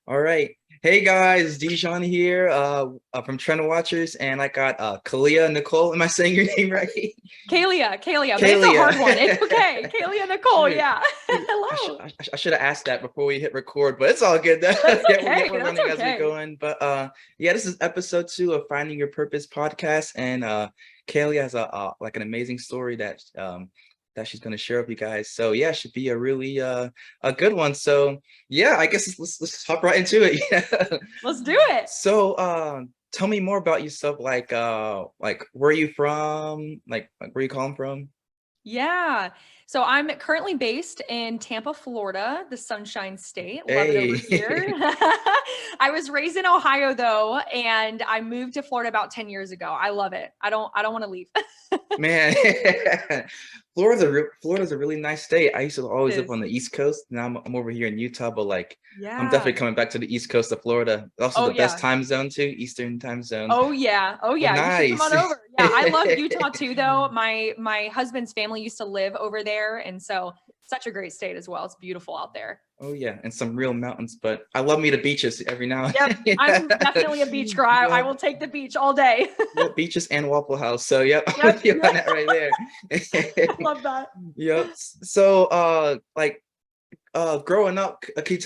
All right. Hey guys, Dijon here from Trend Watchers, and I got Kahlea Nicole. Am I saying your name right? Kahlea, but it's a Kahlea. hard one. It's okay. Kahlea Nicole, Shoot. yeah. Shoot. Hello. I should have asked that before we hit record, but it's all good. That's Yeah, okay. we're That's learning as we okay. go in. But yeah, this is episode 2 of Finding Your Purpose podcast, and Kahlea has a like an amazing story that she's going to share with you guys. So yeah, it should be a really a good one. So yeah, I guess let's hop right into it. Yeah. Let's do it. So tell me more about yourself, like where are you from? Like where you calling from? Yeah. So I'm currently based in Tampa, Florida, the Sunshine State. Love it over Hey. here. I was raised in Ohio though, and I moved to Florida about 10 years ago. I love it. I don't want to leave. Man, Florida's a really nice state. I used to It always live is. on the East Coast. Now I'm over here in Utah, but like I'm Yeah. definitely coming back to the East Coast of Florida. Also Oh the best yeah. time zone too, Eastern time zone. Oh yeah. Oh But yeah. You should come nice. on over. Yeah, I love Utah too though. My husband's family used to live over there, and so such a great state as well. It's beautiful out there. Oh yeah, and some real mountains, but I love me the beaches every now and Yep, I'm then. definitely a beach girl. I Yeah. will take the beach all day. Yep, beaches and Waffle House. So yep, I'm Yep, with you on yep. that right there. Love that. Yep. So like growing up, can you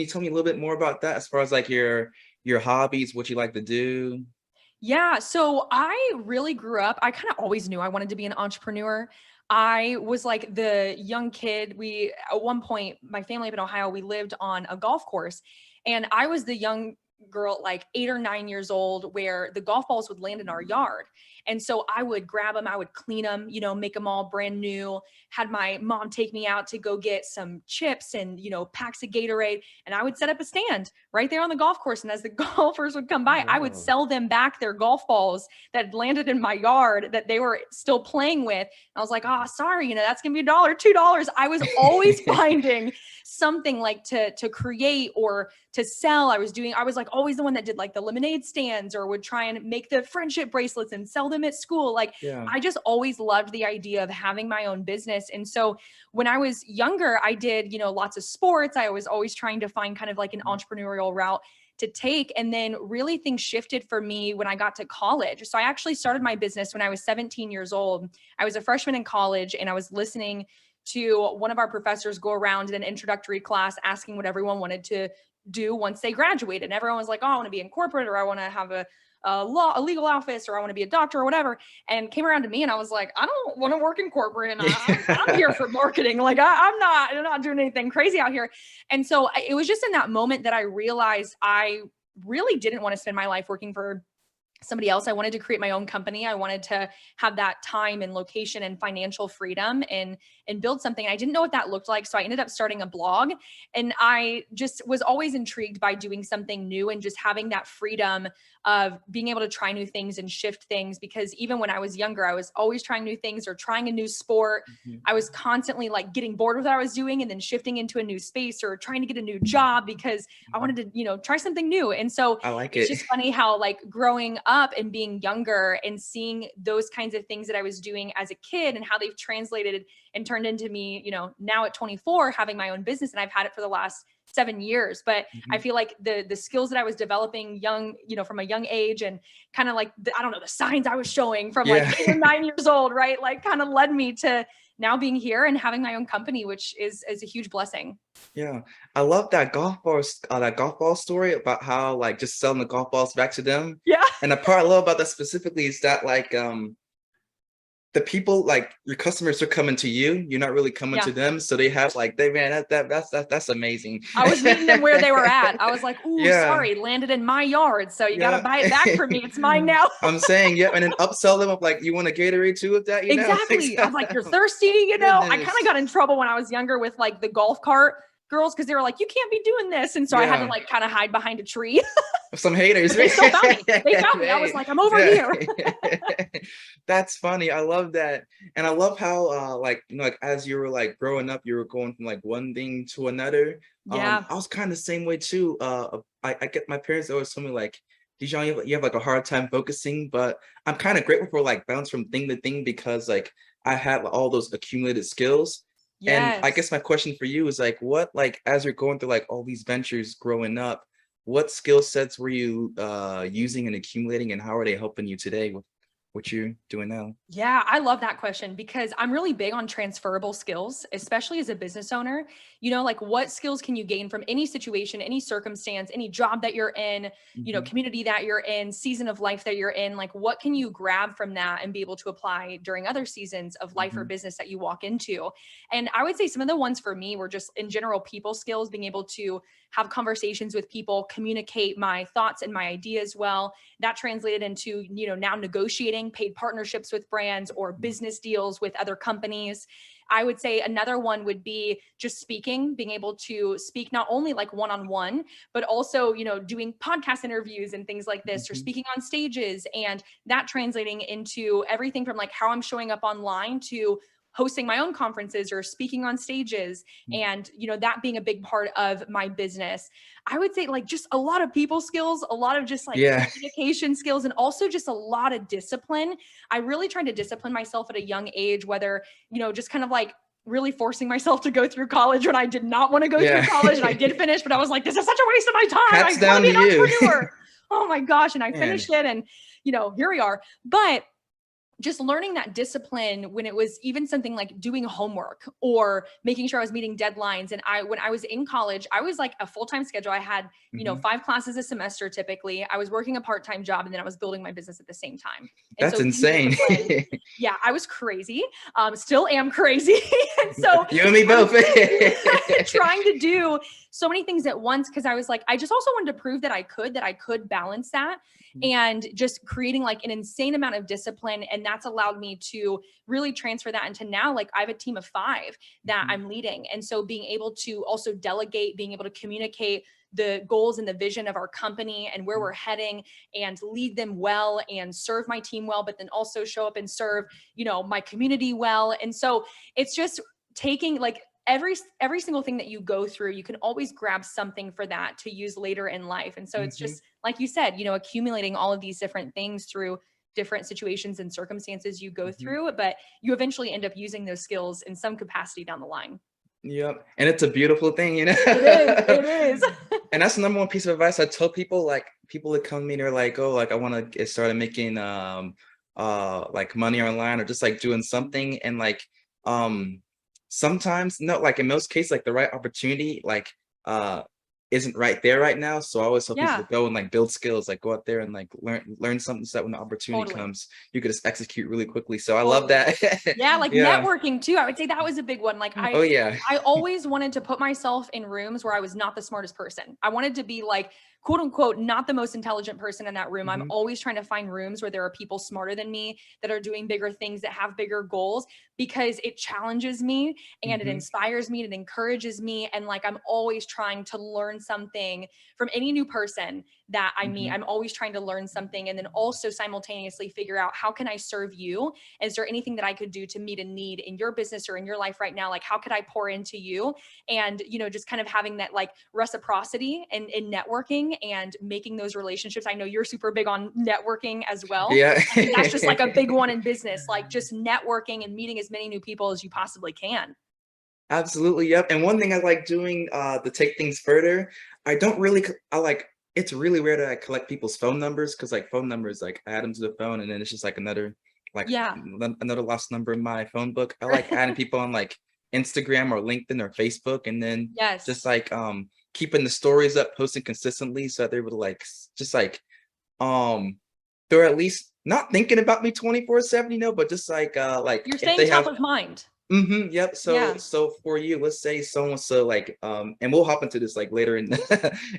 tell me a little bit more about that as far as like your hobbies, what you like to do? Yeah, so I really grew up, I kind of always knew I wanted to be an entrepreneur. I was like the young kid. We, at one point, my family up in Ohio, we lived on a golf course, and I was the young girl, like 8 or 9 years old, where the golf balls would land in our yard. And so I would grab them, I would clean them, make them all brand new. Had my mom take me out to go get some chips and, packs of Gatorade. And I would set up a stand right there on the golf course. And as the golfers would come by, I would Wow. sell them back their golf balls that had landed in my yard that they were still playing with. And I was like, oh, sorry, that's gonna be $1, $2. I was always finding something like to create or to sell. I was like always the one that did like the lemonade stands or would try and make the friendship bracelets and sell them at school. Like Yeah. I just always loved the idea of having my own business. And so when I was younger, I did, lots of sports. I was always trying to find kind of like an entrepreneurial route to take. And then really things shifted for me when I got to college. So I actually started my business when I was 17 years old. I was a freshman in college, and I was listening to one of our professors go around in an introductory class asking what everyone wanted to do once they graduated. And everyone was like, oh, I want to be in corporate, or I want to have a legal office, or I want to be a doctor or whatever. And came around to me, and I was like, I don't want to work in corporate, and I'm here for marketing. Like I'm not doing anything crazy out here. And so it was just in that moment that I realized I really didn't want to spend my life working for somebody else. I wanted to create my own company. I wanted to have that time and location and financial freedom and build something. I didn't know what that looked like. So I ended up starting a blog, and I just was always intrigued by doing something new and just having that freedom of being able to try new things and shift things. Because even when I was younger, I was always trying new things or trying a new sport. Mhm. I was constantly like getting bored with what I was doing and then shifting into a new space or trying to get a new job because I wanted to, try something new. And so I like it's it. just funny how like growing up and being younger and seeing those kinds of things that I was doing as a kid and how they've translated and turned into me, now at 24, having my own business, and I've had it for the last 7 years. But I Mhm. feel like the skills that I was developing young, from a young age, and kind of like, I don't know, the signs I was showing from like Yeah. 8 or 9 years old, right? Like kind of led me to now being here and having my own company, which is a huge blessing. Yeah. I love that golf ball story about how like just selling the golf balls back to them. Yeah. And the part I love about that specifically is that like the people, like your customers are coming to you, you're not really coming to Yeah. them, so they have like they man that's amazing. I was meeting them where they were at. I was like, ooh, Yeah. sorry, landed in my yard. So you got to Yeah. buy it back from me. It's mine now. I'm saying, yeah, and then upsell them of like, you want a Gatorade too with that, Like, Exactly. I was like, you're thirsty, I kind of goodness. got in trouble when I was younger with like the golf cart girls because they were like, you can't be doing this. And so I had to Yeah. like kind of hide behind a tree. Some haters. But they still found me. They found me. I was Hey, like, I'm over yeah. here. That's funny. I love that. And I love how like like as you were like growing up, you were going from like one thing to another. Yeah. I was kind of the same way too. I get my parents always told me like, Dijon, you have like a hard time focusing, but I'm kind of grateful for like bounce from thing to thing because like I had all those accumulated skills. And I Yes. guess my question for you is like, what, like, as you're going through like all these ventures growing up, what skill sets were you using and accumulating, and how are they helping you today with what you're doing now? Yeah, I love that question because I'm really big on transferable skills, especially as a business owner. Like what skills can you gain from any situation, any circumstance, any job that you're in, Hmm. community that you're in, season of life that you're in? Like what can you grab from that and be able to apply during other seasons of life or Hmm. business that you walk into? And I would say some of the ones for me were just in general people skills, being able to have conversations with people, communicate my thoughts and my ideas well. That translated into now negotiating paid partnerships with brands or business deals with other companies. I would say another one would be just speaking, being able to speak not only like one-on-one, but also doing podcast interviews and things like this, or Hmm. speaking on stages, and that translating into everything from like how I'm showing up online to hosting my own conferences or speaking on stages, and that being a big part of my business. I would say like just a lot of people skills, a lot of just like Yeah. communication skills, and also just a lot of discipline. I really tried to discipline myself at a young age, whether, just kind of like really forcing myself to go through college when I did not want to go through Yeah. college. And I did finish, but I was like, this is such a waste of my time. I Hats want to down be to an you. entrepreneur. Oh my gosh. And I Man. finished it, and, here we are. But just learning that discipline when it was even something like doing homework or making sure I was meeting deadlines. And when I was in college, I was like a full-time schedule. I had, Hmm. 5 classes a semester typically. I was working a part-time job, and then I was building my business at the same time. And That's so being insane. disciplined, yeah, I was crazy. Still am crazy. And so You and me I was both. trying to do so many things at once, because I was like, I just also wanted to prove that I could balance that, and just creating like an insane amount of discipline. And that's allowed me to really transfer that into now, like I have a team of 5 that Mhm. I'm leading. And so being able to also delegate, being able to communicate the goals and the vision of our company and where we're heading, and lead them well and serve my team well, but then also show up and serve, my community well. And so it's just taking like every single thing that you go through, you can always grab something for that to use later in life. And so it's Mhm. just like you said, accumulating all of these different things through different situations and circumstances you go Mhm. through, but you eventually end up using those skills in some capacity down the line. Yep, and it's a beautiful thing, you know? It is. It is. And that's the number one piece of advice I tell people, like, people that come to me, they're like, "Oh, like, I wanna get started making, like, money online or just, like, doing something," and, like, um, sometimes no, like, in most cases, like, the right opportunity, like, uh, isn't right there right now, so I always tell people Yeah, to go and, like, build skills, like, go out there and, like, learn something so that when the opportunity totally. comes, you could just execute really quickly, so I love Totally. that. Yeah, like Yeah. networking too. I would say that was a big one. Like Oh, yeah. I always wanted to put myself in rooms where I was not the smartest person. I wanted to be like, quote unquote, not the most intelligent person in that room. I'm Mhm. always trying to find rooms where there are people smarter than me that are doing bigger things, that have bigger goals, because it challenges me and it Mhm. inspires me and it encourages me. And like I'm always trying to learn something from any new person that I meet. Mhm. I'm always trying to learn something, and then also simultaneously figure out, how can I serve you? Is there anything that I could do to meet a need in your business or in your life right now? Like, how could I pour into you? And, just kind of having that like reciprocity and in networking and making those relationships. I know you're super big on networking as well. Yeah. I think that's just like a big one in business, like just networking and meeting as many new people as you possibly can. Absolutely, yep, and one thing I like doing, to take things further, I don't really c I like it's really rare that I collect people's phone numbers because like, phone numbers, like, add them to the phone, and then it's just, like, another like, Yeah. another lost number in my phone book. I like adding people on, like, Instagram or LinkedIn or Facebook, and then just, Yes. like, keeping the stories up, posting consistently so that they're able to, like, just, um, they're at least not thinking about me 24/7, but just, like, You're if staying they top have. of mind. Mhm, yep. So Yeah. so for you, let's say someone wants to like and we'll hop into this like later in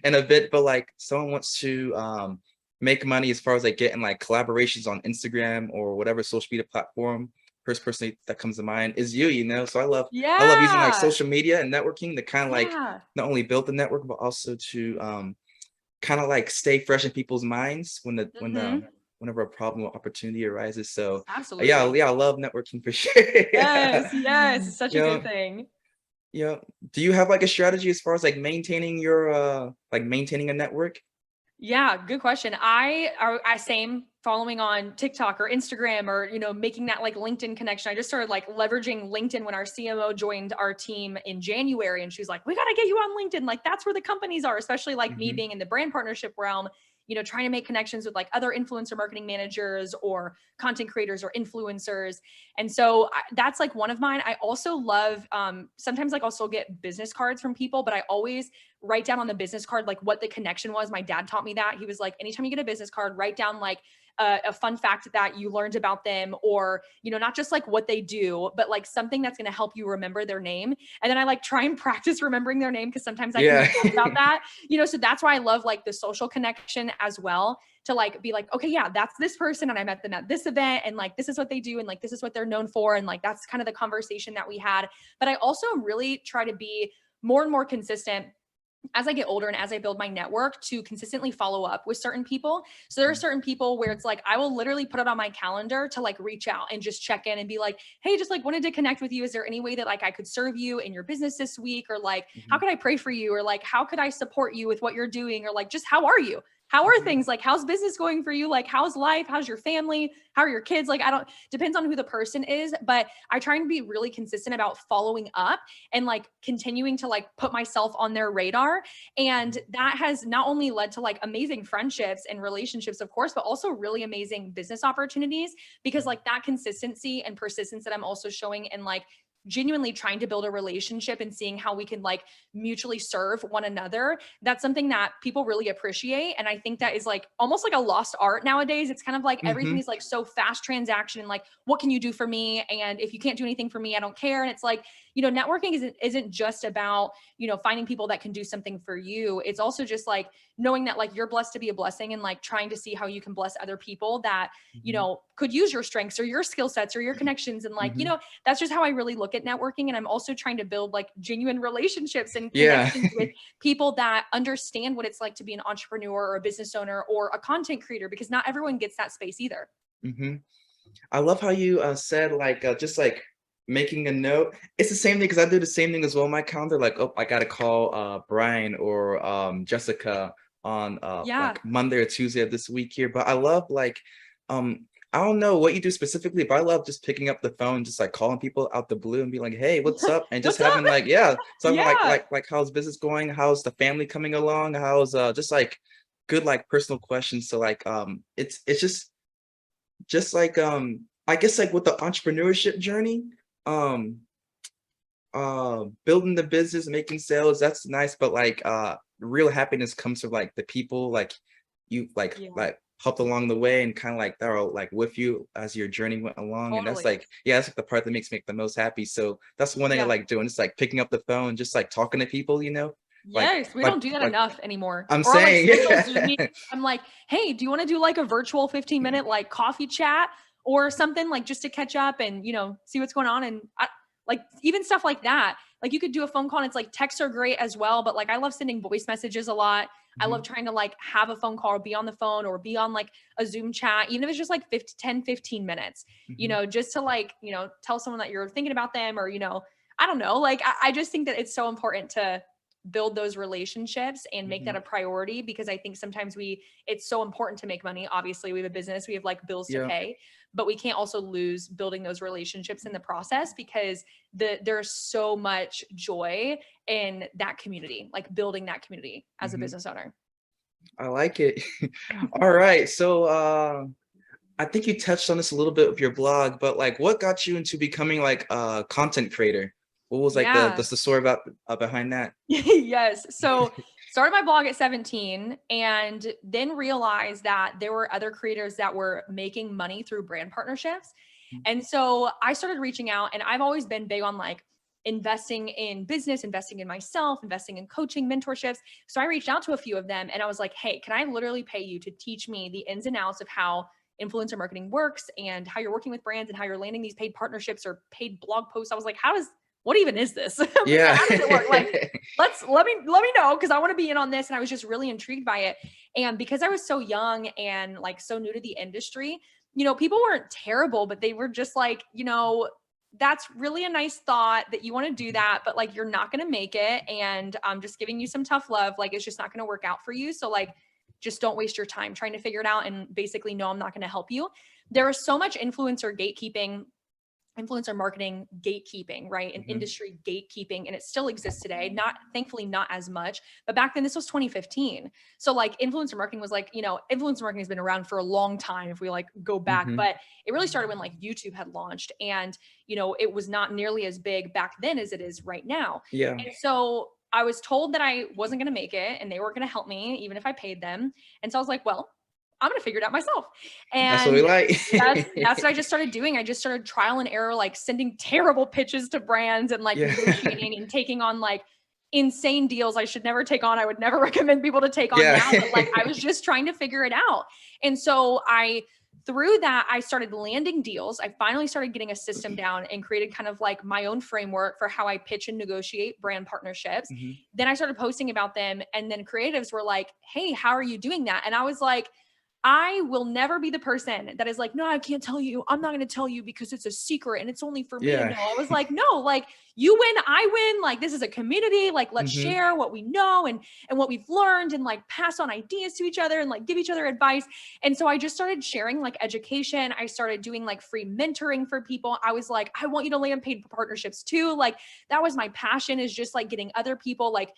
in a bit, but like someone wants to make money as far as like getting like collaborations on Instagram or whatever social media platform. First person that comes to mind is you. So I love using like Yeah. social media and networking to kind of like Yeah. not only build the network but also to kind of like stay fresh in people's minds Hmm. whenever a problem or opportunity arises. So yeah, Absolutely. yeah, I love networking for sure. Yes. Yeah. Yes. It's such a Yeah. good thing. Yeah. Do you have like a strategy as far as like maintaining your like maintaining a network? Yeah, good question. I same following on TikTok or Instagram or, making that like LinkedIn connection. I just started like leveraging LinkedIn when our CMO joined our team in January, and she's like, we got to get you on LinkedIn. Like that's where the companies are, especially like me Mhm. being in the brand partnership realm, trying to make connections with like other influencer marketing managers or content creators or influencers. And so that's like one of mine. I also love, sometimes like I'll still get business cards from people, but I always write down on the business card like what the connection was. My dad taught me that. He was like, anytime you get a business card, write down like a fun fact that you learned about them, or not just like what they do, but like something that's going to help you remember their name. And then I like try and practice remembering their name, because sometimes I can Yeah. forget about that. So that's why I love like the social connection as well, to like be like, okay, yeah, that's this person and I met them at this event, and like this is what they do, and like this is what they're known for, and like that's kind of the conversation that we had. But I also really try to be more and more consistent as I get older and as I build my network, to consistently follow up with certain people. So there are certain people where it's like, I will literally put it on my calendar to like reach out and just check in and be like, hey, just like wanted to connect with you. Is there any way that like I could serve you in your business this week? Or like, how Mhm. could I pray for you? Or like, how could I support you with what you're doing? Or like, just how are you? How are Mhm. things? Like, how's business going for you? Like, how's life? How's your family? How are your kids? Like, I don't, depends on who the person is, but I try and be really consistent about following up and like continuing to like put myself on their radar. And that has not only led to like amazing friendships and relationships, of course, but also really amazing business opportunities, because like that consistency and persistence that I'm also showing, and like genuinely trying to build a relationship and seeing how we can like mutually serve one another, that's something that people really appreciate. And I think that is like almost like a lost art nowadays. It's kind of like everything Mhm. is like so fast transaction, and like, what can you do for me? And if you can't do anything for me, I don't care. And it's like, networking isn't just about, finding people that can do something for you. It's also just like knowing that like you're blessed to be a blessing, and like trying to see how you can bless other people that, Mhm. could use your strengths or your skill sets or your connections. And like, Mhm. that's just how I really look at networking. And I'm also trying to build like genuine relationships and Yeah. connections with people that understand what it's like to be an entrepreneur or a business owner or a content creator, because not everyone gets that space either. Mhm. I love how you said like just like making a note. It's the same thing because I do the same thing as well. On my calendar, like, oh, I gotta call Brian or Jessica on Yeah. like Monday or Tuesday of this week here. But I love like I don't know what you do specifically, but I love just picking up the phone, just like calling people out the blue and be like, hey, what's up? And just What's up? having like, yeah, something like Yeah. how's business going? How's the family coming along? How's just like good like personal questions. So like it's just like I guess like with the entrepreneurship journey, um building the business, making sales, that's nice, but like real happiness comes from like the people like you Yeah. like helped along the way and kind of like they're all like with you as your journey went along. And that's Totally. like, yeah, that's like the part that makes me the most happy. So that's one thing I Yeah. like doing, just like picking up the phone, just like talking to people, like Yes, we don't do that like enough anymore. I'm Or I'll like saying. schedule Zoom meetings. I'm like, hey, do you want to do like a virtual 15-minute like coffee chat or something, like just to catch up and, see what's going on? And like even stuff like that. Like you could do a phone call, and it's like texts are great as well. But like I love sending voice messages a lot. I love Mhm, trying to like have a phone call or be on the phone or be on like a Zoom chat, even if it's just like 15 minutes, mhm, just to like, tell someone that you're thinking about them, or, I don't know. Like I just think that it's so important to build those relationships and make that mhm. a priority, because I think sometimes it's so important to make money. Obviously, we have a business, we have like bills to Yeah. pay, but we can't also lose building those relationships in the process, because there's so much joy in that community, like building that community as a Mhm. business owner. I like it. All right. So I think you touched on this a little bit with your blog, but like what got you into becoming like a content creator? What was like Yeah. the story about behind that? Yes. So started my blog at 17, and then realized that there were other creators that were making money through brand partnerships. And so I started reaching out, and I've always been big on like investing in business, investing in myself, investing in coaching, mentorships. So I reached out to a few of them, and I was like, hey, can I literally pay you to teach me the ins and outs of how influencer marketing works, and how you're working with brands, and how you're landing these paid partnerships or paid blog posts? I was like, what even is this? I was like, Yeah. how does it work? Like, let me know, because I want to be in on this. And I was just really intrigued by it. And because I was so young and like so new to the industry, people weren't terrible, but they were just like, that's really a nice thought that you want to do that, but like you're not going to make it. And I'm just giving you some tough love. Like it's just not going to work out for you. So like just don't waste your time trying to figure it out. And basically, no, I'm not going to help you. There is so much influencer marketing gatekeeping, right? And industry gatekeeping. And it still exists today. Not, thankfully, not as much, but back then this was 2015. So like influencer marketing was like, influencer marketing has been around for a long time if we like go back, but it really started when like YouTube had launched, and, it was not nearly as big back then as it is right now. Yeah. And so I was told that I wasn't going to make it and they weren't going to help me, even if I paid them. And so I was like, well, I'm going to figure it out myself. That's what we And like. that's what I just started doing. I just started trial and error, like sending terrible pitches to brands and like negotiating and taking on like insane deals I should never take on. I would never recommend people to take on now, but like I was just trying to figure it out. And so through that, I started landing deals. I finally started getting a system down and created kind of like my own framework for how I pitch and negotiate brand partnerships. Then I started posting about them, and then creatives were like, hey, how are you doing that? And I was like, I will never be the person that is like, no, I can't tell you. I'm not going to tell you because it's a secret and it's only for me to know. I was like, no, like you win, I win. Like this is a community. Like let's share what we know and what we've learned, and like pass on ideas to each other and like give each other advice. And so I just started sharing like education. I started doing like free mentoring for people. I was like, I want you to land paid partnerships too. Like that was my passion, is just like getting other people, like,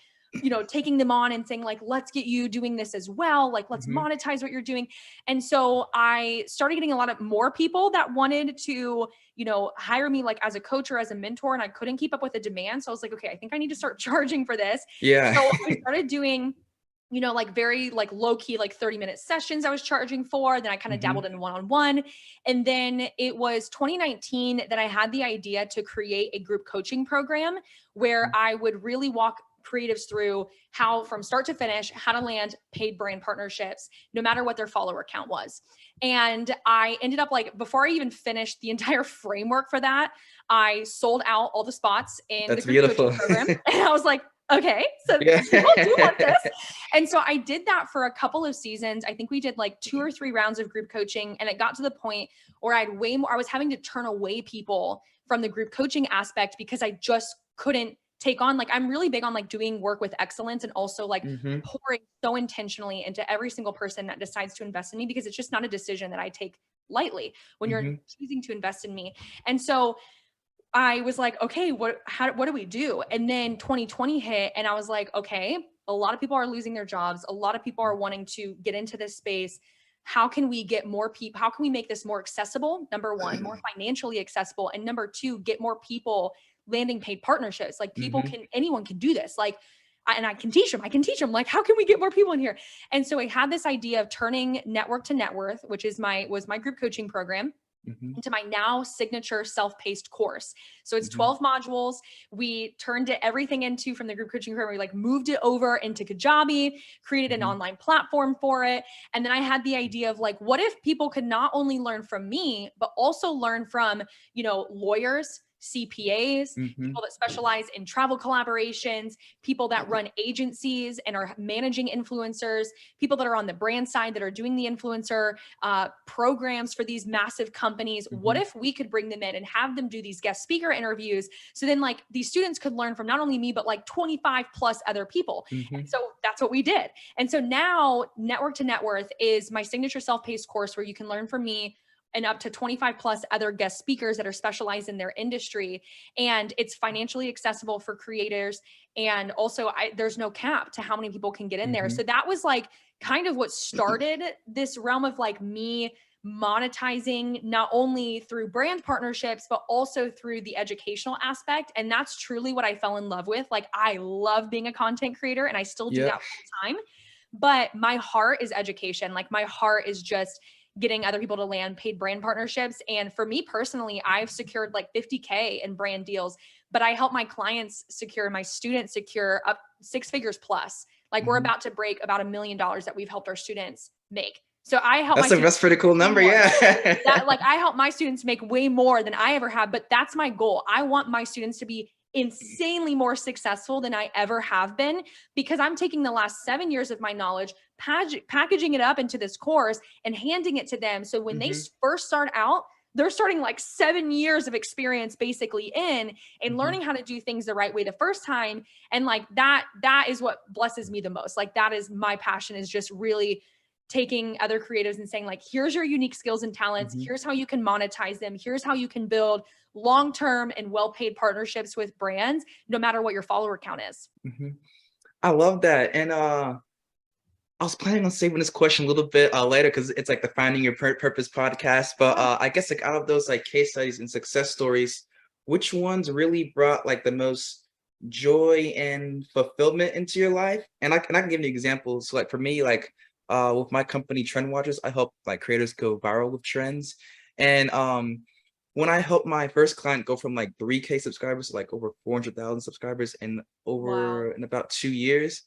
taking them on and saying like, let's get you doing this as well. Like, let's monetize what you're doing. And so I started getting a lot of more people that wanted to, hire me like as a coach or as a mentor, and I couldn't keep up with the demand. So I was like, okay, I think I need to start charging for this. Yeah. So I started doing, like very like low key, like 30-minute sessions I was charging for. Then I kind of dabbled in one-on-one. And then it was 2019 that I had the idea to create a group coaching program where I would really walk creatives through how, from start to finish, how to land paid brand partnerships, no matter what their follower count was. And I ended up like, before I even finished the entire framework for that, I sold out all the spots in the group coaching program. And I was like, okay, so people do want this. And so I did that for a couple of seasons. I think we did like 2 or 3 rounds of group coaching. And it got to the point where I was having to turn away people from the group coaching aspect because I just couldn't take on, like, I'm really big on like doing work with excellence and also like pouring so intentionally into every single person that decides to invest in me, because it's just not a decision that I take lightly when you're choosing to invest in me. And so I was like, okay, what do we do? And then 2020 hit, and I was like, okay, a lot of people are losing their jobs. A lot of people are wanting to get into this space. How can we get more people? How can we make this more accessible? Number one, more financially accessible. And number two, get more people landing paid partnerships. Like anyone can do this. Like, and I can teach them. Like, how can we get more people in here? And so I had this idea of turning network to net worth, which was my group coaching program, into my now signature self-paced course. So it's 12 modules. We turned everything into, from the group coaching program, we like moved it over into Kajabi, created an online platform for it. And then I had the idea of like, what if people could not only learn from me, but also learn from, lawyers, CPAs, people that specialize in travel collaborations, people that run agencies and are managing influencers, people that are on the brand side that are doing the influencer programs for these massive companies. What if we could bring them in and have them do these guest speaker interviews? So then like these students could learn from not only me, but like 25 plus other people. And so that's what we did. And so now Network to Net Worth is my signature self-paced course where you can learn from me and up to 25 plus other guest speakers that are specialized in their industry. And it's financially accessible for creators. And also there's no cap to how many people can get in there. So that was like kind of what started this realm of like me monetizing, not only through brand partnerships, but also through the educational aspect. And that's truly what I fell in love with. Like, I love being a content creator, and I still do that full time, but my heart is education. Like, my heart is just getting other people to land paid brand partnerships. And for me personally, I've secured like 50K in brand deals, but I help my clients secure, my students secure up 6 figures plus. Like, we're about to break about $1 million that we've helped our students make. So I help that's pretty cool number. Yeah. Like, I help my students make way more than I ever have, but that's my goal. I want my students to be insanely more successful than I ever have been, because I'm taking the last 7 years of my knowledge, packaging it up into this course and handing it to them. So when they first start out, they're starting like 7 years of experience basically in, and Mhm. learning how to do things the right way the first time. And like that is what blesses me the most. Like that is my passion, is just really taking other creatives and saying like, here's your unique skills and talents. Mhm. Here's how you can monetize them. Here's how you can build long-term and well-paid partnerships with brands, no matter what your follower count is. Mhm. I love that. And I was planning on saving this question a little bit later because it's like the Finding Your Purpose podcast. But I guess like out of those like case studies and success stories, which ones really brought like the most joy and fulfillment into your life? And I can give you examples. So, like for me, like with my company Trend Watchers, I help like creators go viral with trends. And when I helped my first client go from like 3K subscribers to like over 400,000 subscribers Wow. in about 2 years,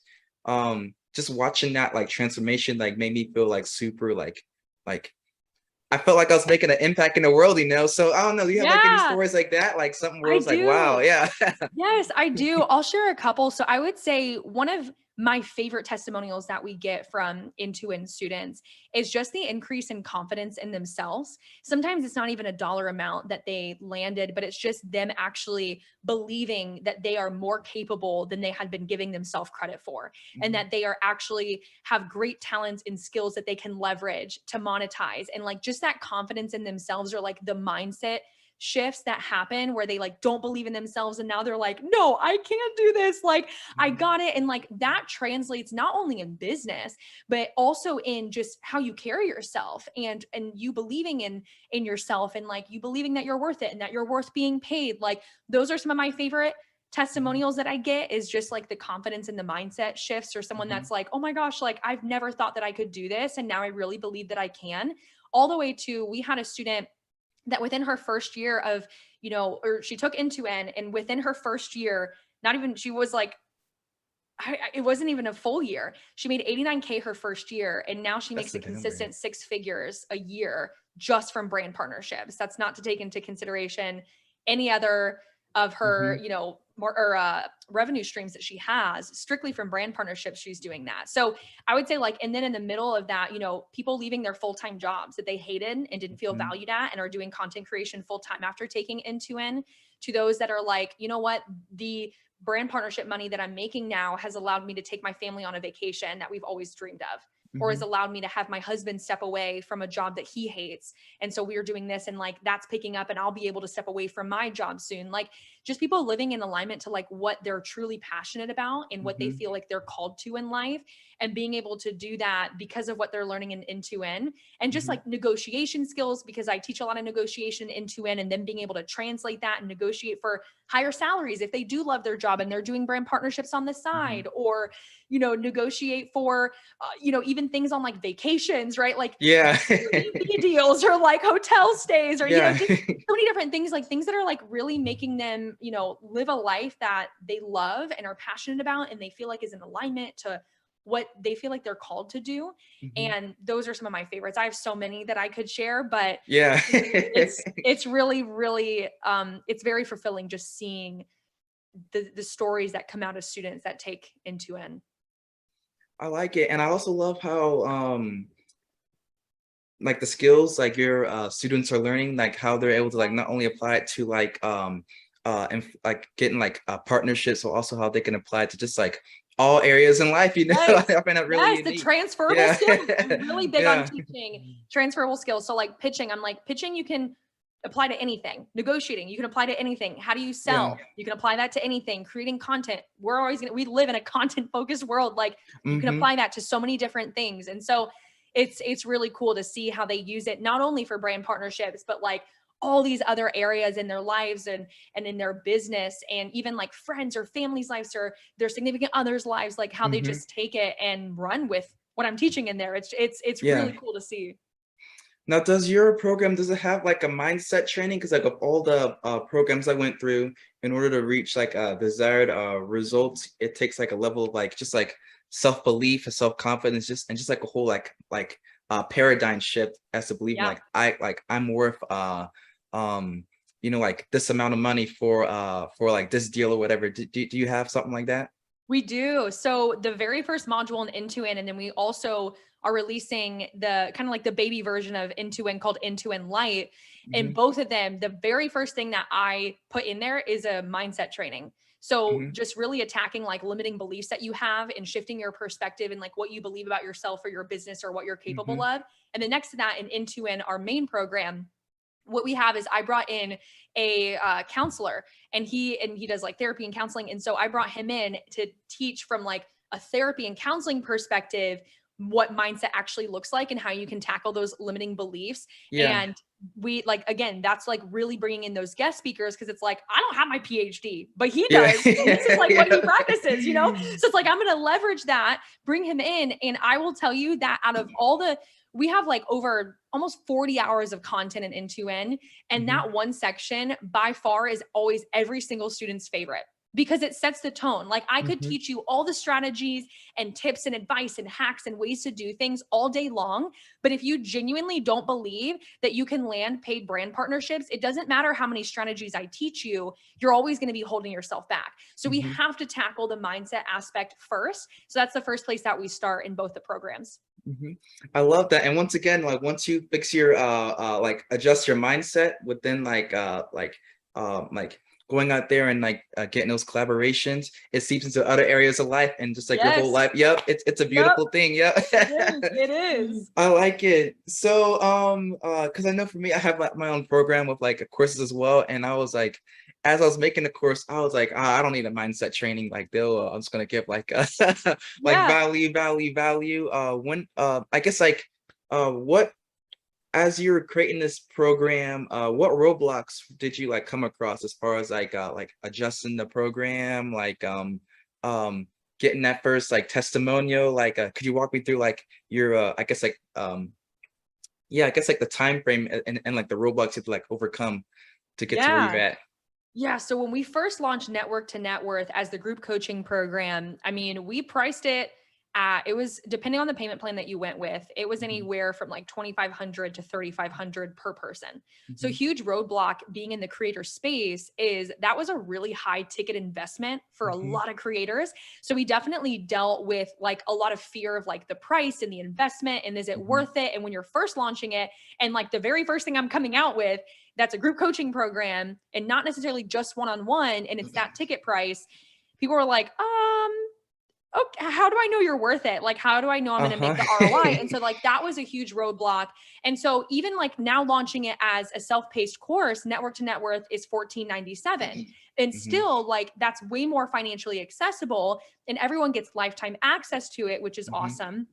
just watching that like transformation like made me feel like super like I felt like I was making an impact in the world, you know. So I don't know, do you have like any Yeah, stories like that, like something where it I was like wow, do. yeah. Yes, I do. I'll share a couple. So I would say one of my favorite testimonials that we get from Into students is just the increase in confidence in themselves. Sometimes it's not even a dollar amount that they landed, but it's just them actually believing that they are more capable than they had been giving themselves credit for, and Mhm. that they are actually have great talents and skills that they can leverage to monetize. And like just that confidence in themselves, or like the mindset shifts that happen where they like don't believe in themselves, and now they're like, no, I can't do this, like I Mhm. got it. And like that translates not only in business, but also in just how you carry yourself, and you believing in yourself, and like you believing that you're worth it and that you're worth being paid. Like those are some of my favorite Mhm. testimonials that I get, is just like the confidence and the mindset shifts, or someone Mhm. that's like, oh my gosh, like I've never thought that I could do this, and now I really believe that I can. All the way to, we had a student that within her first year of, or she took Into and within her first year, not even, she was like, it wasn't even a full year. She made 89K her first year, and now she makes That's a a good number. consistent six figures a year just from brand partnerships. That's not to take into consideration any other of her, Mhm. more or revenue streams that she has. Strictly from brand partnerships, she's doing that. So I would say like, and then in the middle of that, people leaving their full-time jobs that they hated and didn't feel Mhm. valued at, and are doing content creation full-time after taking Into to those that are like, you know what, the brand partnership money that I'm making now has allowed me to take my family on a vacation that we've always dreamed of, or has Mhm. allowed me to have my husband step away from a job that he hates. And so we're doing this, and like that's picking up, and I'll be able to step away from my job soon. Like just people living in alignment to like what they're truly passionate about and what they Mhm. feel like they're called to in life, and being able to do that because of what they're learning in Into and just Mhm. like negotiation skills, because I teach a lot of negotiation Into and then being able to translate that and negotiate for higher salaries if they do love their job and they're doing brand partnerships on the Mhm. side, or negotiate for even things on like vacations, right? Like Yeah. Airbnb deals, or like hotel stays, or Yeah. just so many different things, like things that are like really making them live a life that they love and are passionate about, and they feel like is in alignment to what they feel like they're called to do. Mhm. And those are some of my favorites. I have so many that I could share, but Yeah. it's really, really it's very fulfilling just seeing the stories that come out of students that take Into I like it, and I also love how like the skills like your students are learning, like how they're able to like not only apply it to like and like getting like partnerships, but also how they can apply it to just like all areas in life, you know. I Yes. find that really Yes, the unique. transferable Yeah. skills. I'm really big on Yeah. teaching transferable skills. So like pitching, I'm like, pitching you can apply to anything. Negotiating, you can apply to anything. How do you Yeah. sell? You can apply that to anything. Creating content. We live in a content focused world. Like you can Hmm. apply that to so many different things. And so it's really cool to see how they use it, not only for brand partnerships, but like all these other areas in their lives, and in their business, and even like friends or families' lives, or their significant others' lives, like how they Hmm. just take it and run with what I'm teaching in there. It's Yeah. really cool to see. Now, does your program, does it have like a mindset training? Because like of all the programs I went through, in order to reach like desired results, it takes like a level of like just like self-belief and self-confidence, just like a whole paradigm shift as to believing Yeah. like I'm worth um like this amount of money for like this deal or whatever. Do you have something like that? We do. So the very first module in Intuit, and then we also are releasing the kind of like the baby version of Intuit called Intuit Lite. And Mhm, both of them, the very first thing that I put in there is a mindset training. So mhm, just really attacking like limiting beliefs that you have and shifting your perspective and like what you believe about yourself or your business or what you're capable mhm, of. And then next to that in Intuit, our main program, what we have is I brought in a counselor, and he does like therapy and counseling. And so I brought him in to teach from like a therapy and counseling perspective what mindset actually looks like and how you can tackle those limiting beliefs. yeah. And we like, again, that's like really bringing in those guest speakers, because it's like I don't have my PhD, but he Yeah. does, and this is like what he Yeah. practices, so it's like I'm going to leverage that, bring him in. And I will tell you that out of all the, we have like over almost 40 hours of content in Intuit, and Mhm, that one section by far is always every single student's favorite, because it sets the tone. Like I could mhm, teach you all the strategies and tips and advice and hacks and ways to do things all day long. But if you genuinely don't believe that you can land paid brand partnerships, it doesn't matter how many strategies I teach you, you're always going to be holding yourself back. So we mhm. have to tackle the mindset aspect first. So that's the first place that we start in both the programs. Mhm. I love that. And once again, like once you fix your like adjust your mindset within like going out there and like getting those collaborations, it seeps into other areas of life and just like your whole Yes. life. Yep, it's a Yep. beautiful thing. Yep. It is. It is. I like it. So because I know for me, I have like my own program with like courses as well. And I was like, as I was making the course, I was like, I don't need a mindset training. Like they'll I'm just gonna give like like Yeah. value. When I guess like what as you're creating this program, what roadblocks did you like come across as far as like adjusting the program, like um getting that first like testimonial? Like could you walk me through like your I guess like yeah, I guess like the time frame and like the roadblocks you have to like overcome to get to where you're Yeah. at? Yeah. So when we first launched Network to Net Worth as the group coaching program, I mean, we priced it at, it was depending on the payment plan that you went with, it was Mhm, anywhere from like 2,500 to 3,500 per person. So mhm, huge roadblock being in the creator space is that was a really high ticket investment for a mhm, lot of creators. So we definitely dealt with like a lot of fear of like the price and the investment, and is it mhm, worth it? And when you're first launching it, and like the very first thing I'm coming out with, that's a group coaching program and not necessarily just one-on-one, and it's that ticket price, people are like, okay, how do I know you're worth it? Like, how do I know I'm going to uh-huh. make the ROI? And so like that was a huge roadblock. And so even like now launching it as a self-paced course, Network to Net Worth is $14.97. And Mhm, still like that's way more financially accessible, and everyone gets lifetime access to it, which is mhm, awesome.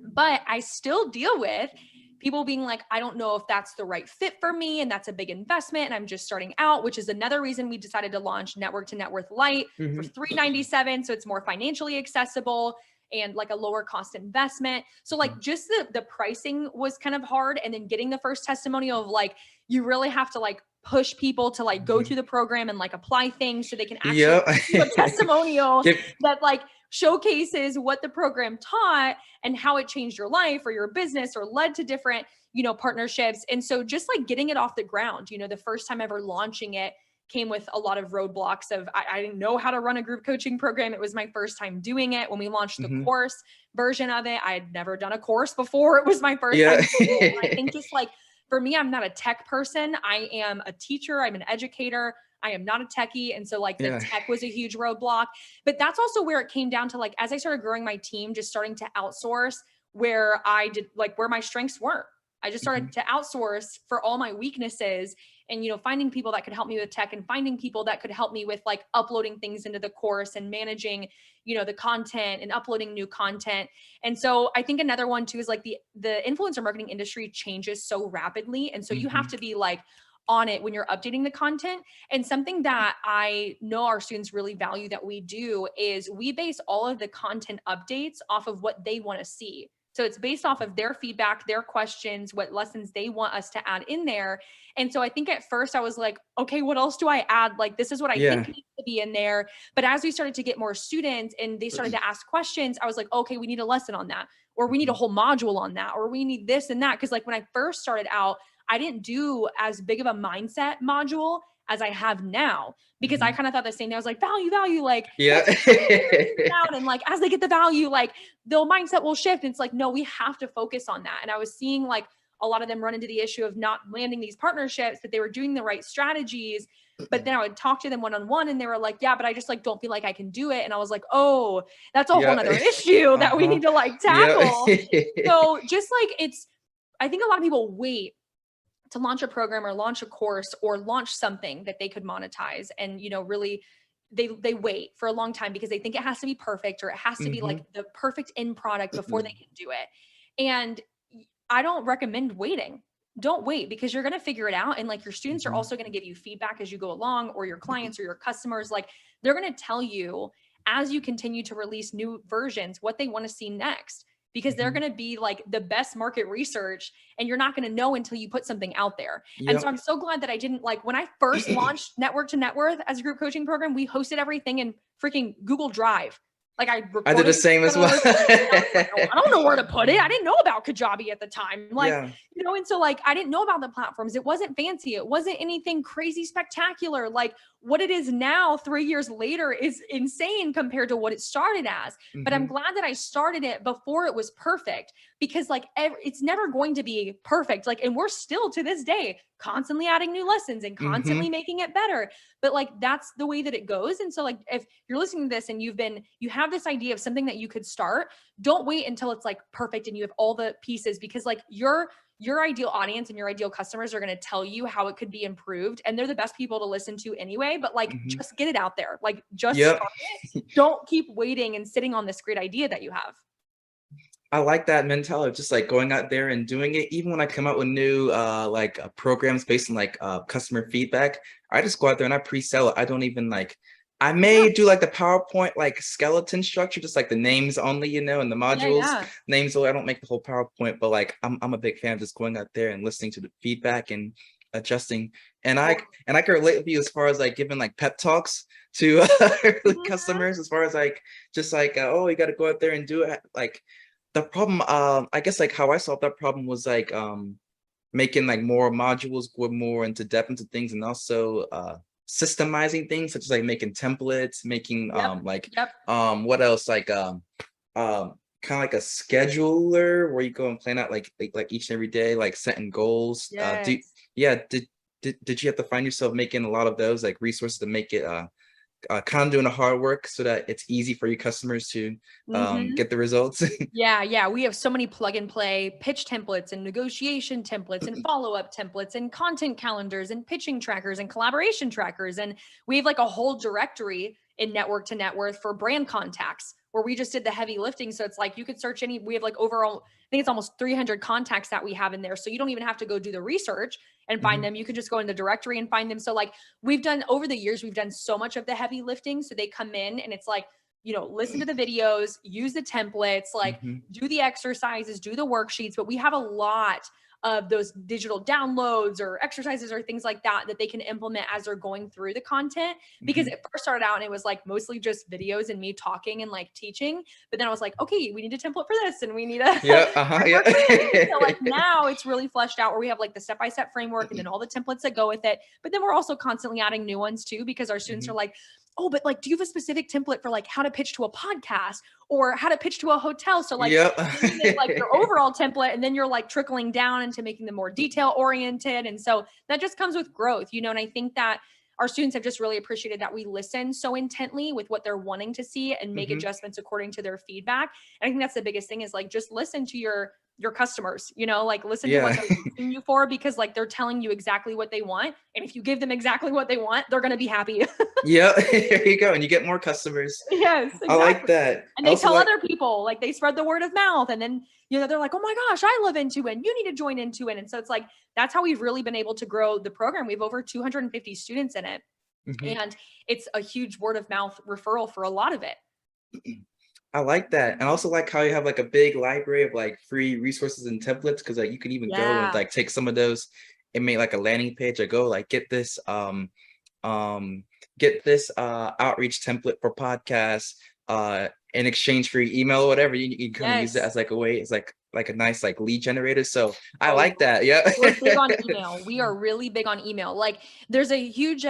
But I still deal with people being like, I don't know if that's the right fit for me. And that's a big investment. And I'm just starting out, which is another reason we decided to launch Network to Net Worth Lite for mhm, $397. So it's more financially accessible and like a lower cost investment. So like mhm. just the pricing was kind of hard. And then getting the first testimonial of like, you really have to like push people to like go Mhm. through the program and like apply things so they can actually Yep. give you a testimonial Give that like showcases what the program taught and how it changed your life or your business or led to different, partnerships. And so just like getting it off the ground, the first time ever launching it came with a lot of roadblocks of I didn't know how to run a group coaching program. It was my first time doing it. When we launched the Mhm. course version of it, I had never done a course before. It was my first Yeah. time doing it. And I think just like for me, I'm not a tech person. I am a teacher. I'm an educator. I am not a techie. And so like the Yeah. tech was a huge roadblock. But that's also where it came down to like, as I started growing my team, just starting to outsource where I did like where my strengths weren't. I just started Mhm, to outsource for all my weaknesses, and finding people that could help me with tech, and finding people that could help me with like uploading things into the course and managing, the content and uploading new content. And so I think another one too is like the influencer marketing industry changes so rapidly. And so you have mhm, to be like on it when you're updating the content. And something that I know our students really value that we do is we base all of the content updates off of what they want to see. So it's based off of their feedback, their questions, what lessons they want us to add in there. And so I think at first I was like, okay, what else do I add? Like, this is what I think yeah. needs to be in there. But as we started to get more students and they started to ask questions, I was like, okay, we need a lesson on that, or we need a Mhm, whole module on that, or we need this and that. Cause like when I first started out, I didn't do as big of a mindset module as I have now, because I kind of thought the same thing. I was like, value, like, Yeah. out, and like, as they get the value, like their mindset will shift. And it's like, no, we have to focus on that. And I was seeing like a lot of them run into the issue of not landing these partnerships, that they were doing the right strategies. But then I would talk to them one-on-one and they were like, yeah, but I just like don't feel like I can do it. And I was like, oh, that's a whole Yeah. nother issue that we need to like Yeah. tackle. So just like I think a lot of people wait to launch a program or launch a course or launch something that they could monetize. And, really they wait for a long time because they think it has to be perfect, or it has to be like the perfect end product before they can do it. And I don't recommend waiting. Don't wait, because you're going to figure it out. And like your students are also going to give you feedback as you go along, or your clients or your customers, like they're going to tell you as you continue to release new versions what they want to see next, because they're going to be like the best market research, and you're not going to know until you put something out there. And so I'm so glad that I didn't, like, when I first launched Network to Net Worth as a group coaching program, we hosted everything in freaking Google Drive. Like I did the same as well. I don't know where to put it. I didn't know about Kajabi at the time. Like, and so like, I didn't know about the platforms. It wasn't fancy. It wasn't anything crazy spectacular. Like what it is now 3 years later is insane compared to what it started as. But I'm glad that I started it before it was perfect, because like it's never going to be perfect. Like, and we're still to this day constantly adding new lessons and constantly making it better. But like, that's the way that it goes. And so like, if you're listening to this and you have this idea of something that you could start, don't wait until it's like perfect and you have all the pieces, because like your ideal audience and your ideal customers are going to tell you how it could be improved. And they're the best people to listen to anyway, but like, just get it out there. Like just start it. Don't keep waiting and sitting on this great idea that you have. I like that mentality of just like going out there and doing it. Even when I come out with new programs based on like customer feedback, I just go out there and I pre-sell it. I don't even like, I may do like the PowerPoint like skeleton structure, just like the names only, and the modules names. So I don't make the whole PowerPoint, but like I'm a big fan of just going out there and listening to the feedback and adjusting. And I can relate with you as far as like giving like pep talks to customers, as far as like just like oh, you got to go out there and do it. Like the problem, I guess like how I solved that problem was like making like more modules, go more into depth into things, and also systemizing things, such as like making templates, making what else, like kind of like a scheduler where you go and plan out like each and every day, like setting goals. Did you have to find yourself making a lot of those like resources to make it kind of doing the hard work so that it's easy for your customers to get the results? Yeah. We have so many plug and play pitch templates and negotiation templates and follow-up templates and content calendars and pitching trackers and collaboration trackers. And we have like a whole directory in Network to Net Worth for brand contacts, where we just did the heavy lifting. So it's like, you could search we have like overall, I think it's almost 300 contacts that we have in there. So you don't even have to go do the research and find them. You can just go in the directory and find them. So like, over the years, we've done so much of the heavy lifting. So they come in and it's like, listen to the videos, use the templates, like do the exercises, do the worksheets. But we have a lot of those digital downloads or exercises or things like that they can implement as they're going through the content. Because it first started out and it was like mostly just videos and me talking and like teaching. But then I was like, okay, we need a template for this and we need a So like now it's really fleshed out, where we have like the step-by-step framework and then all the templates that go with it. But then we're also constantly adding new ones too, because our students are like, oh, but like, do you have a specific template for like how to pitch to a podcast or how to pitch to a hotel? So like, like your overall template, and then you're like trickling down into making them more detail oriented. And so that just comes with growth, and I think that our students have just really appreciated that we listen so intently with what they're wanting to see and make adjustments according to their feedback. And I think that's the biggest thing, is like, just listen to your customers, like listen to what they're asking you for, because like they're telling you exactly what they want. And if you give them exactly what they want, they're going to be happy. There you go. And you get more customers. Yes, exactly. I like that. And they tell other people, like they spread the word of mouth. And then, they're like, oh my gosh, I love Intuit. You need to join Intuit. And so it's like, that's how we've really been able to grow the program. We have over 250 students in it. And it's a huge word of mouth referral for a lot of it. I like that. And I also like how you have like a big library of like free resources and templates, because like you can even go and like take some of those and make like a landing page, or go like get this outreach template for podcasts, in exchange for your email or whatever, you kind of use it Yes. as like a way, it's like a nice like lead generator. So I Oh, like that. Yeah. we're big on email. We are really big on email. Like there's a huge